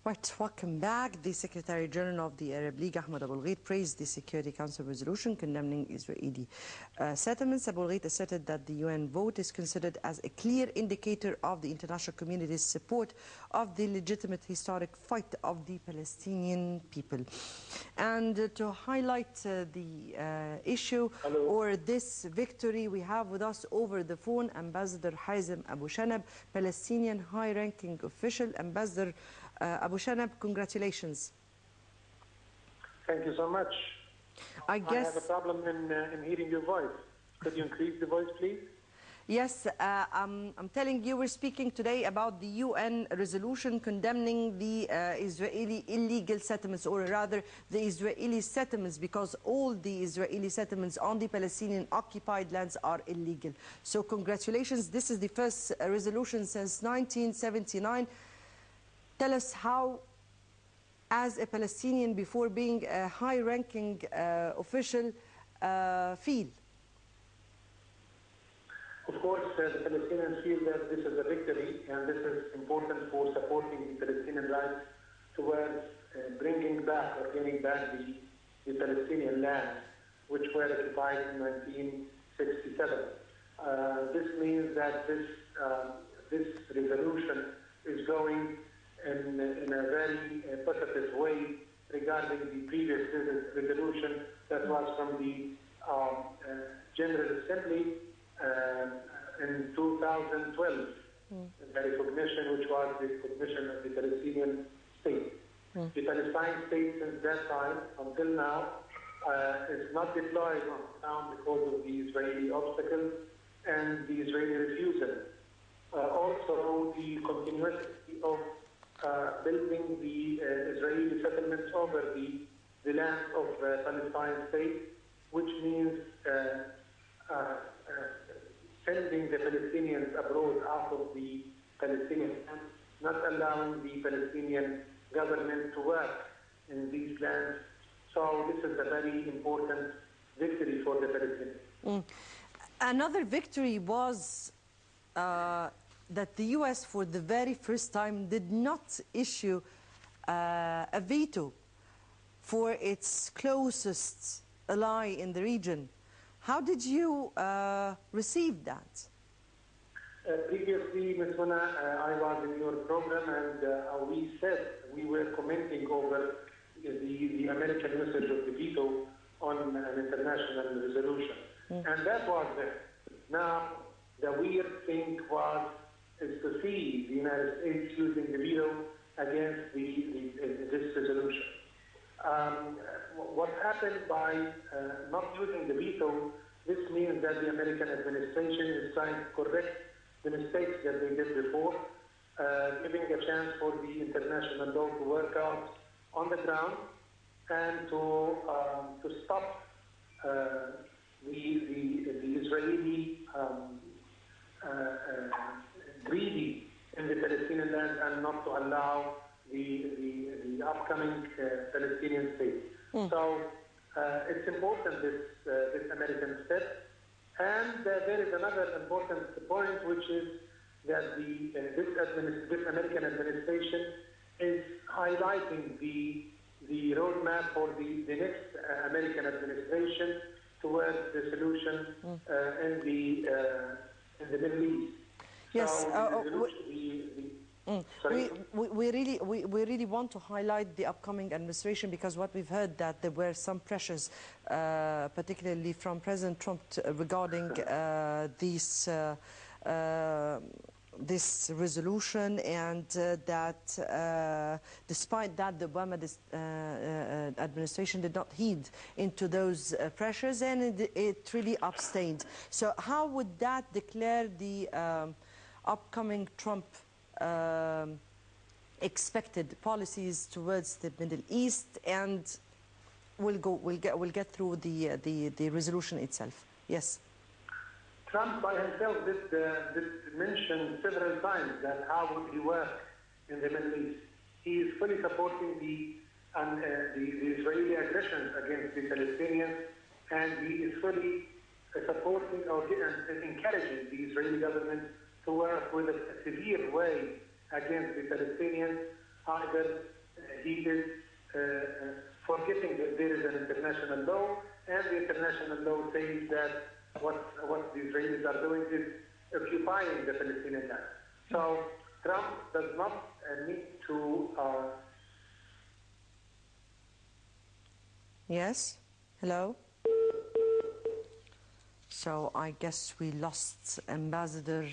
Right, welcome back. The Secretary General of the Arab League, Ahmed Abul Gheit, praised the Security Council resolution condemning Israeli settlements. Abul Gheit asserted that the UN vote is considered as a clear indicator of the international community's support of the legitimate historic fight of the Palestinian people. And to highlight the issue or this victory, we have with us over the phone Ambassador Hazem Abu Shanab, Palestinian high-ranking official. Ambassador Abu Shanab, congratulations. Thank you so much. I have a problem in hearing your voice. Could you increase the voice, please? Yes, I'm telling you, we're speaking today about the UN resolution condemning the Israeli illegal settlements, or rather the Israeli settlements, because all the Israeli settlements on the Palestinian occupied lands are illegal. So congratulations. This is the first resolution since 1979. Tell us how, as a Palestinian, before being a high-ranking official, feel. Of course, the Palestinians feel that this is a victory, and this is important for supporting the Palestinian rights towards bringing back or getting back the Palestinian lands, which were occupied in 1967. This means that this resolution is going in a very positive way regarding the previous resolution that was from the General Assembly in 2012, the recognition, which was the recognition of the Palestinian state. The Palestinian state since that time until now is not deployed on the ground because of the Israeli obstacles and the Israeli refusal. Also, the continuity of building the Israeli settlements over the land of Palestine state, which means sending the Palestinians abroad out of the Palestinian land, not allowing the Palestinian government to work in these lands. So this is a very important victory for the Palestinians. Another victory was that the U.S. for the very first time did not issue a veto for its closest ally in the region. How did you receive that? Previously, Ms. Huna, I was in your program, and we said we were commenting over the American usage of the veto on an international resolution. And that was it. Now, the weird thing is to see the United States using the veto against this resolution. What happened by not using the veto, this means that the American administration is trying to correct the mistakes that they did before, giving a chance for the international law to work out on the ground and to stop the Israeli greedy in the Palestinian land and not to allow the upcoming Palestinian state. So it's important, this American step. And there is another important point, which is that this American administration is highlighting the roadmap for the next American administration towards the solution in the Middle East. Yes. So we really want to highlight the upcoming administration, because what we've heard that there were some pressures, particularly from President Trump, regarding this resolution, and that despite that, the Obama administration did not heed into those pressures, and it really abstained. So how would that declare the upcoming Trump expected policies towards the Middle East? And we'll get through the resolution itself. Yes. Trump by himself did mention several times that how would he work in the Middle East. He is fully supporting the Israeli aggression against the Palestinians, and he is fully supporting and encouraging the Israeli government to work with a severe way against the Palestinians either he is forgetting that there is an international law, and the international law says that what the Israelis are doing is occupying the Palestinian land. So Trump does not need to... Yes? Hello? So I guess we lost Ambassador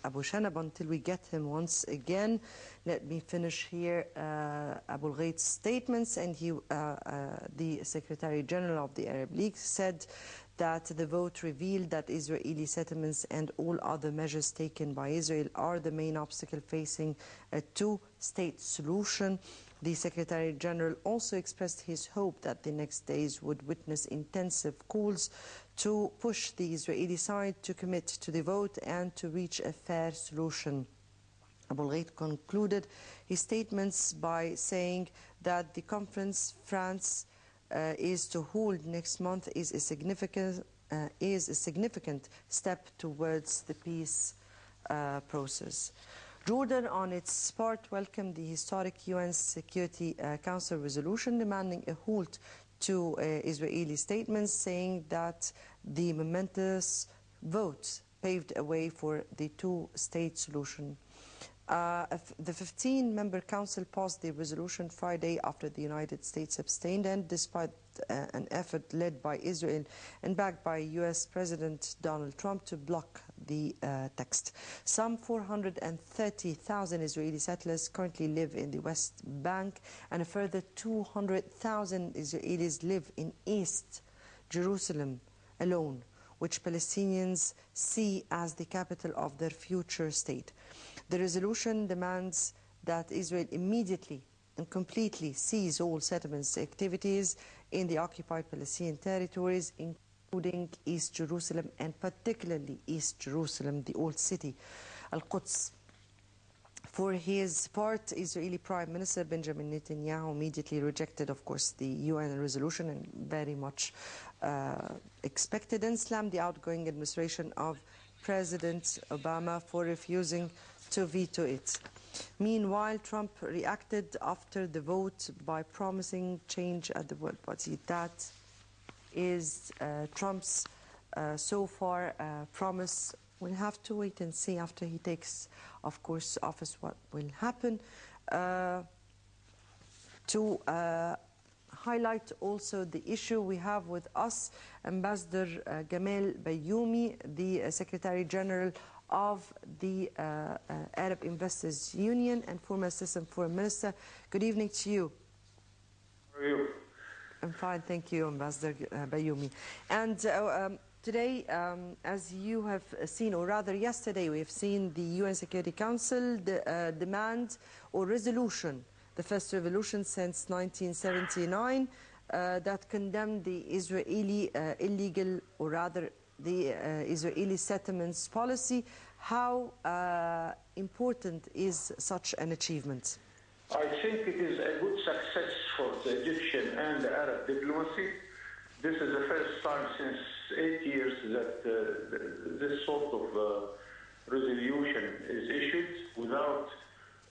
Abu Shanab until we get him once again. Let me finish here Abu Ghait's statements. And the Secretary General of the Arab League said that the vote revealed that Israeli settlements and all other measures taken by Israel are the main obstacle facing a two-state solution. The Secretary General also expressed his hope that the next days would witness intensive calls to push the Israeli side to commit to the vote and to reach a fair solution. Abu Ghait concluded his statements by saying that the conference France is to hold next month is a significant step towards the peace process. Jordan, on its part, welcomed the historic UN Security Council resolution demanding a halt to Israeli statements, saying that the momentous vote paved a way for the two-state solution. The 15-member council passed the resolution Friday after the United States abstained, and despite an effort led by Israel and backed by U.S. President Donald Trump to block the text. Some 430,000 Israeli settlers currently live in the West Bank, and a further 200,000 Israelis live in East Jerusalem alone, which Palestinians see as the capital of their future state. The resolution demands that Israel immediately and completely cease all settlements activities in the occupied Palestinian territories, including East Jerusalem and particularly East Jerusalem, the old city, Al-Quds. For his part, Israeli Prime Minister Benjamin Netanyahu immediately rejected, of course, the UN resolution and very much expected and slammed the outgoing administration of President Obama for refusing to veto it. Meanwhile, Trump reacted after the vote by promising change at the World Party. That is Trump's so far promise. We'll have to wait and see after he takes, of course, office what will happen. To highlight also the issue we have with us, Ambassador Gamal Bayoumi, the Secretary General of the Arab Investors Union and former Assistant Foreign Minister. Good evening to you. How are you? I'm fine, thank you, Ambassador Bayoumi. And today, as you have seen, or rather yesterday, we have seen the UN Security Council demand or resolution, the first revolution since 1979, that condemned the Israeli illegal, or rather the Israeli settlements policy. How important is such an achievement? I think it is a good success for the Egyptian and the Arab diplomacy. This is the first time since 8 years that this sort of resolution is issued without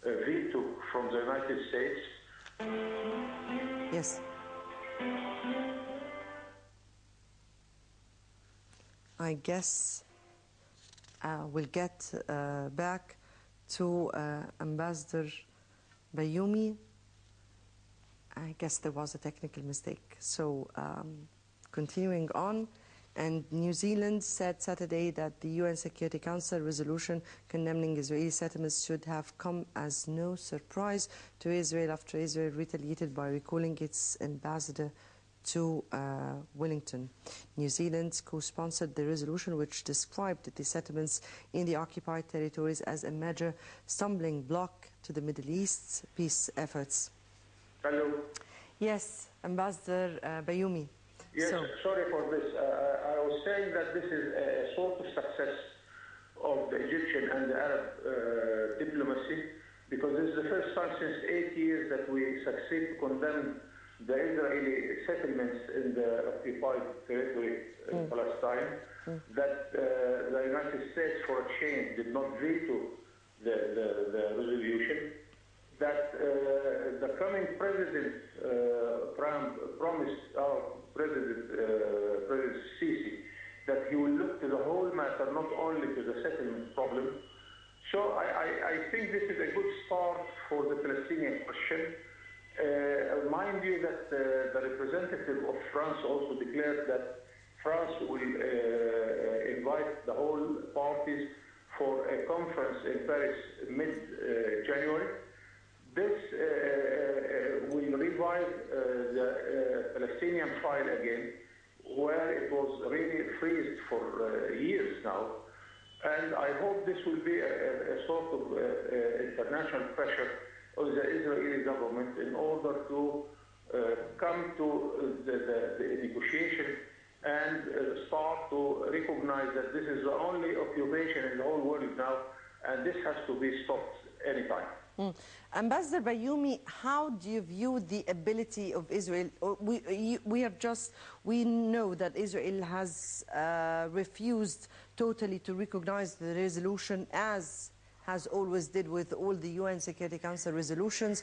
a veto from the United States. Yes. I guess we'll get back to Ambassador Bayoumi. I guess there was a technical mistake. So continuing on, and New Zealand said Saturday that the UN Security Council resolution condemning Israeli settlements should have come as no surprise to Israel after Israel retaliated by recalling its ambassador to Wellington. New Zealand co-sponsored the resolution, which described the settlements in the occupied territories as a major stumbling block to the Middle East's peace efforts. Hello. Yes, Ambassador Bayoumi. Yes, sorry for this. I was saying that this is a sort of success of the Egyptian and the Arab diplomacy, because this is the first time since 8 years that we succeed to condemn the Israeli settlements in the occupied territory in Palestine, that the United States, for a change, did not veto the resolution. that the coming president promised our President Sisi that he will look to the whole matter, not only to the settlement problem. So I think this is a good start for the Palestinian question. Mind you that the representative of France also declared that France will invite the whole parties for a conference in Paris mid-January. This will revive the Palestinian file again, where it was really freezed for years now. And I hope this will be a sort of international pressure on the Israeli government in order to come to the negotiation and start to recognize that this is the only occupation in the whole world now, and this has to be stopped anytime. Ambassador Bayoumi, how do you view the ability of Israel? We know that Israel has refused totally to recognize the resolution, as has always did with all the UN Security Council resolutions.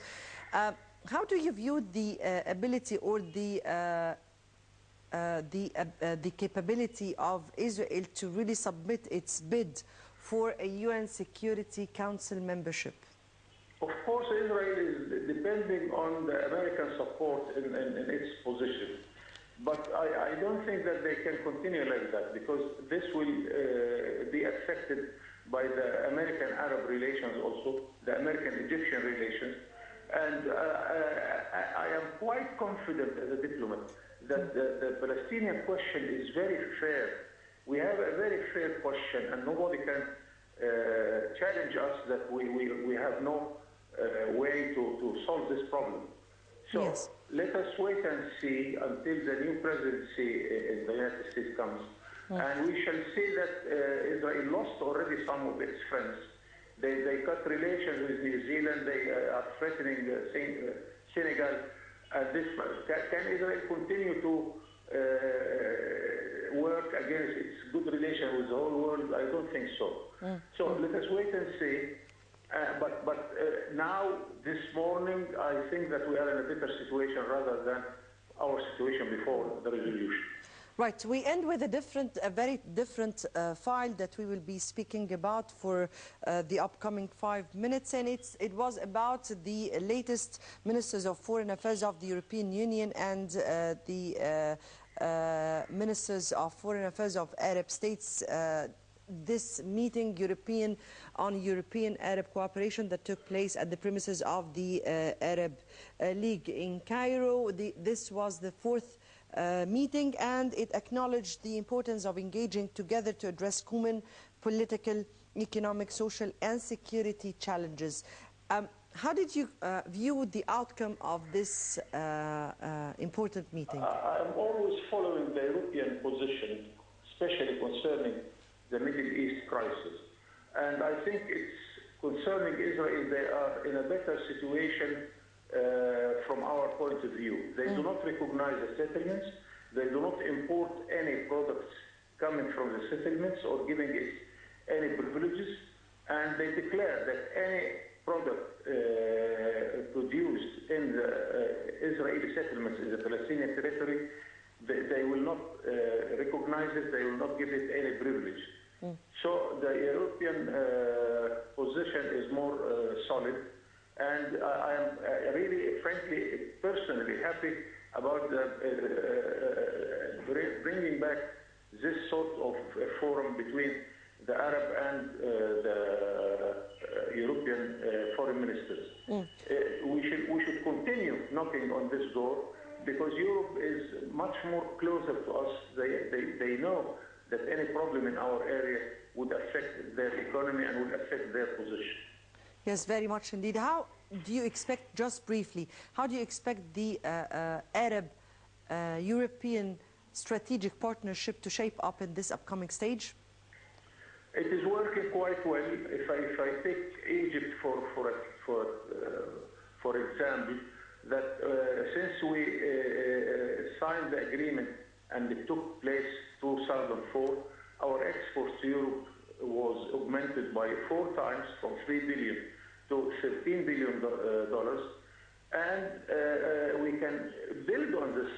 How do you view the ability or the capability of Israel to really submit its bid for a UN Security Council membership? Of course, Israel is depending on the American support in its position. But I don't think that they can continue like that, because this will be affected by the American-Arab relations also, the American-Egyptian relations. And I am quite confident as a diplomat that the Palestinian question is very fair. We have a very fair question, and nobody can challenge us that we have no way to solve this problem. So yes, let us wait and see until the new presidency in the United States comes. And we shall see that Israel lost already some of its friends. They cut relations with New Zealand. They are threatening Senegal. Can Israel continue to work against its good relation with the whole world? I don't think so. So let us wait and see. But now, this morning, I think that we are in a better situation rather than our situation before the resolution. Right. We end with a very different file that we will be speaking about for the upcoming 5 minutes, and it was about the latest Ministers of Foreign Affairs of the European Union and the Ministers of Foreign Affairs of Arab states. This meeting on European-Arab cooperation that took place at the premises of the Arab League in Cairo. This was the fourth meeting, and it acknowledged the importance of engaging together to address common political, economic, social and security challenges. How did you view the outcome of this important meeting? I'm always following the European position, especially concerning the Middle East crisis. And I think it's concerning Israel, they are in a better situation from our point of view. They do not recognize the settlements. They do not import any products coming from the settlements or giving it any privileges. And they declare that any product produced in the Israeli settlements in the Palestinian territory, they will not recognize it. They will not give it any privilege. So the European position is more solid, and I am really, frankly, personally happy about bringing back this sort of forum between the Arab and the European foreign ministers. We should continue knocking on this door, because Europe is much more closer to us. They know that any problem in our area would affect their economy and would affect their position. Yes, very much indeed. How do you expect, just briefly, how do you expect the Arab-European strategic partnership to shape up in this upcoming stage? It is working quite well. If I take Egypt for example, that since we signed the agreement and it took place 2004, our exports to Europe was augmented by 4 times, from 3 billion to to $13 billion. And we can build on this,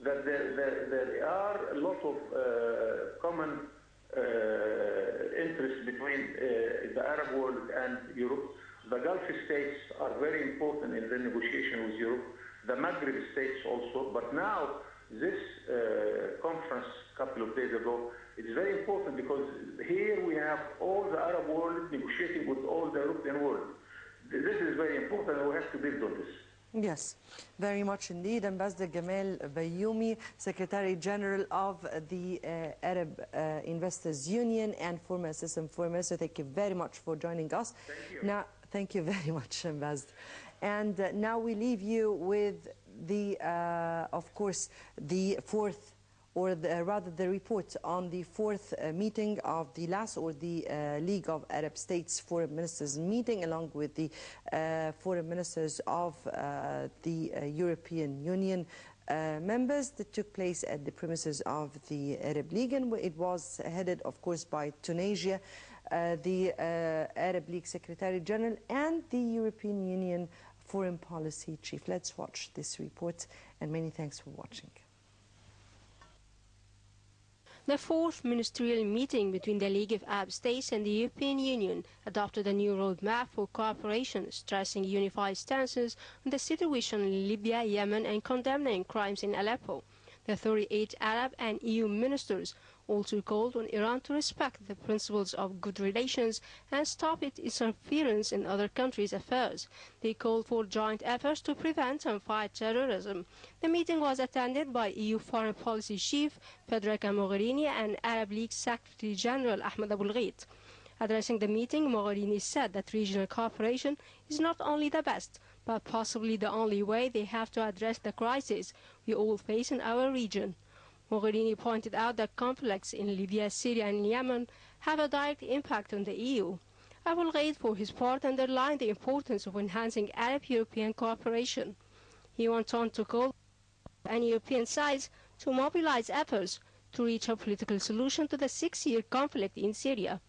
that there are a lot of common interests between the Arab world and Europe. The Gulf states are very important in the negotiation with Europe, the Maghreb states also, but now this conference a couple of days ago, it's very important because here we have all the Arab world negotiating with all the European world. This is very important and we have to build on this. Yes, very much indeed. Ambassador Gamal Bayoumi, Secretary General of the Arab Investors Union and former Assistant Foreign Minister, thank you very much for joining us. Thank you. Now, thank you very much, Ambassador. And now we leave you with the, of course, the fourth, or rather the report on the fourth meeting of the last, or the League of Arab States Foreign Ministers meeting, along with the foreign ministers of the European Union members, that took place at the premises of the Arab League. And it was headed, of course, by Tunisia, the Arab League Secretary General, and the European Union Foreign Policy Chief. Let's watch this report, and many thanks for watching. The fourth ministerial meeting between the League of Arab States and the European Union adopted a new roadmap for cooperation, stressing unified stances on the situation in Libya, Yemen, and condemning crimes in Aleppo. The 38 Arab and EU ministers also called on Iran to respect the principles of good relations and stop its interference in other countries' affairs. They called for joint efforts to prevent and fight terrorism. The meeting was attended by EU Foreign Policy Chief Federica Mogherini and Arab League Secretary General Ahmed Aboulghait. Addressing the meeting, Mogherini said that regional cooperation is not only the best, but possibly the only way they have to address the crisis we all face in our region. Mogherini pointed out that conflicts in Libya, Syria, and Yemen have a direct impact on the EU. Aboulghait, for his part, underlined the importance of enhancing Arab-European cooperation. He went on to call on European sides to mobilize efforts to reach a political solution to the 6-year conflict in Syria.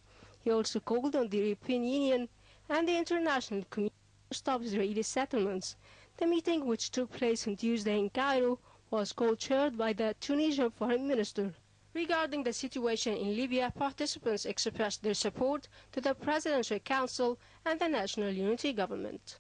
He also called on the European Union and the international community to stop Israeli settlements. The meeting, which took place on Tuesday in Cairo, was co-chaired by the Tunisian Foreign Minister. Regarding the situation in Libya, participants expressed their support to the Presidential Council and the National Unity Government.